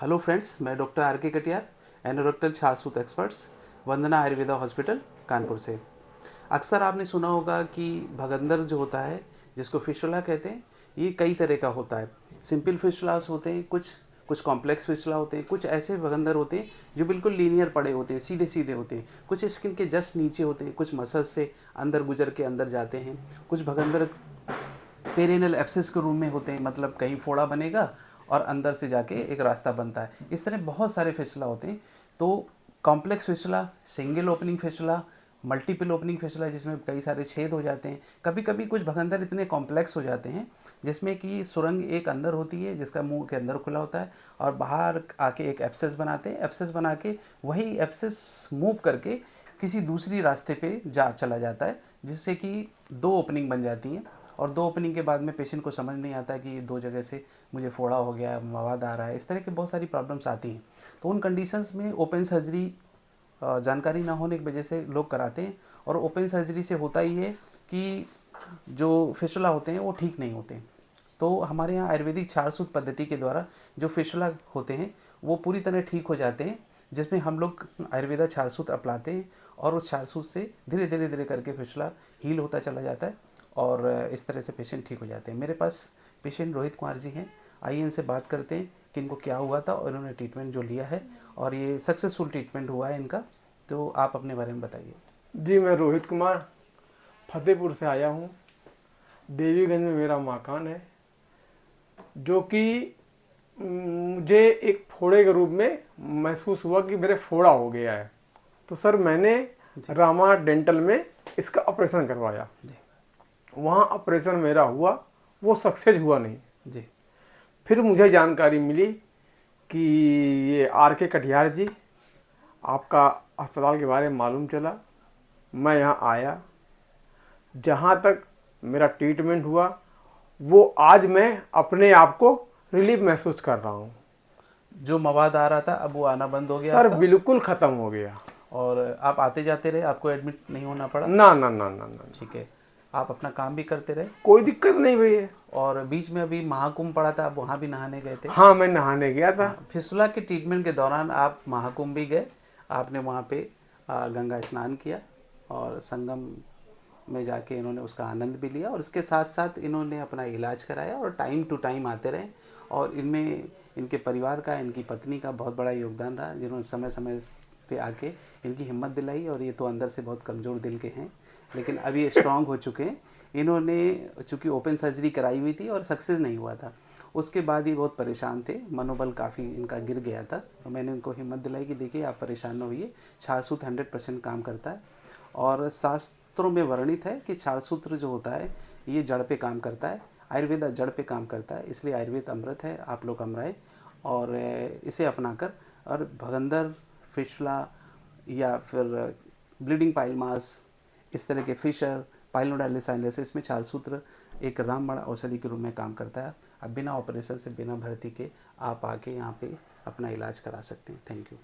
Hello friends, मैं doctor R के Katiyar, anorectal छासूत experts, वंदना Ayurveda hospital Kanpur से। अक्सर आपने सुना होगा कि भगंदर जो होता है, जिसको फिशुला कहते हैं, ये कई तरह का होता है। सिंपल फिशुलास होते हैं, कुछ कुछ कॉम्प्लेक्स फिशुला होते हैं, कुछ ऐसे भगंदर होते हैं जो बिल्कुल लीनियर पड़े होते हैं, सीधे सीधे होते हैं, कुछ स्किन के जस्ट नीचे होते हैं, कुछ मसल से अंदर गुजर के अंदर जाते हैं, कुछ भगंदर पेरिनल एब्सिस के रूम में होते हैं, मतलब कहीं फोड़ा बनेगा और अंदर से जाके एक रास्ता बनता है। इस तरह बहुत सारे फिशुला होते हैं। तो complex फिशुला, single opening फिशुला, multiple opening फिशुला जिसमें कई सारे छेद हो जाते हैं। कभी कभी कुछ भगंदर इतने कॉम्प्लेक्स हो जाते हैं जिसमें कि सुरंग एक अंदर होती है जिसका मुंह के अंदर खुला होता है और बाहर आके एक एब्सेस बनाते हैं। एब्सेस बना के वही एब्सेस मूव करके किसी दूसरी रास्ते पे चला जाता है, जिससे कि दो ओपनिंग बन जाती हैं। और दो ओपनिंग के बाद में पेशेंट को समझ नहीं आता कि दो जगह से मुझे फोड़ा हो गया, मवाद आ रहा है, इस तरह की बहुत सारी प्रॉब्लम्स आती हैं। तो उन कंडीशंस में ओपन सर्जरी जानकारी ना होने की वजह से लोग कराते हैं। और ओपन सर्जरी से होता ही है कि जो फिशुला होते हैं वो ठीक नहीं होते। तो हमारे यहाँ आयुर्वेदिक छारसूत पद्धति के द्वारा जो फिशुला होते हैं वो पूरी तरह ठीक हो जाते हैं, जिसमें हम लोग आयुर्वेदा छारसूत अपनाते हैं और उस छारसूत से धीरे धीरे धीरे करके फिशुला हील होता चला जाता है और इस तरह से पेशेंट ठीक हो जाते हैं। मेरे पास पेशेंट रोहित कुमार जी हैं। आइए इनसे बात करते हैं कि इनको क्या हुआ था और इन्होंने ट्रीटमेंट जो लिया है और ये सक्सेसफुल ट्रीटमेंट हुआ है इनका। तो आप अपने बारे में बताइए। जी, मैं रोहित कुमार फतेहपुर से आया हूँ। देवीगंज में मेरा मकान है, जो कि मुझे एक फोड़े के रूप में महसूस हुआ कि मेरे फोड़ा हो गया है। तो सर, मैंने रामा डेंटल में इसका ऑपरेशन करवाया। जी वहाँ ऑपरेशन मेरा हुआ, वो सक्सेस हुआ नहीं। जी फिर मुझे जानकारी मिली कि ये आर के कटियार जी, आपका अस्पताल के बारे में मालूम चला। मैं यहाँ आया, जहाँ तक मेरा ट्रीटमेंट हुआ वो आज मैं अपने आप को रिलीफ महसूस कर रहा हूँ। जो मवाद आ रहा था अब वो आना बंद हो गया सर, आपका? बिल्कुल ख़त्म हो गया। और आप आते जाते रहे, आपको एडमिट नहीं होना पड़ा? ना ना ना ना ना ना। ठीक है। आप अपना काम भी करते रहे कोई दिक्कत नहीं हुई है। और बीच में अभी महाकुंभ पड़ा था, आप वहाँ भी नहाने गए थे? हाँ, मैं नहाने गया था। हाँ, फिसुला के ट्रीटमेंट के दौरान आप महाकुंभ भी गए। आपने वहाँ पे गंगा स्नान किया और संगम में जाके इन्होंने उसका आनंद भी लिया और इसके साथ साथ इन्होंने अपना इलाज कराया और टाइम टू टाइम आते रहे। और इनमें इनके परिवार का, इनकी पत्नी का बहुत बड़ा योगदान रहा, जिन्होंने समय समय पे आके इनकी हिम्मत दिलाई। और ये तो अंदर से बहुत कमज़ोर दिल के हैं, लेकिन अभी स्ट्रांग हो चुके हैं। इन्होंने चूँकि ओपन सर्जरी कराई हुई थी और सक्सेस नहीं हुआ था, उसके बाद ही बहुत परेशान थे, मनोबल काफ़ी इनका गिर गया था। तो मैंने इनको हिम्मत दिलाई कि देखिए आप परेशान न होइए, छारसूत्र 100% काम करता है। और शास्त्रों में वर्णित है कि छारसूत्र जो होता है ये जड़ पे काम करता है, आयुर्वेदा जड़ पे काम करता है, इसलिए आयुर्वेद अमृत है, आप लोग अमराए और इसे अपनाकर और भगंदर, फिशला या फिर ब्लीडिंग पाइल मास, इस तरह के फिशर, पाइलोडायलिसाइनसिस में छारसूत्र एक रामबाण औषधि के रूप में काम करता है। अब बिना ऑपरेशन से, बिना भर्ती के आप आके यहाँ पे अपना इलाज करा सकते हैं। Thank you.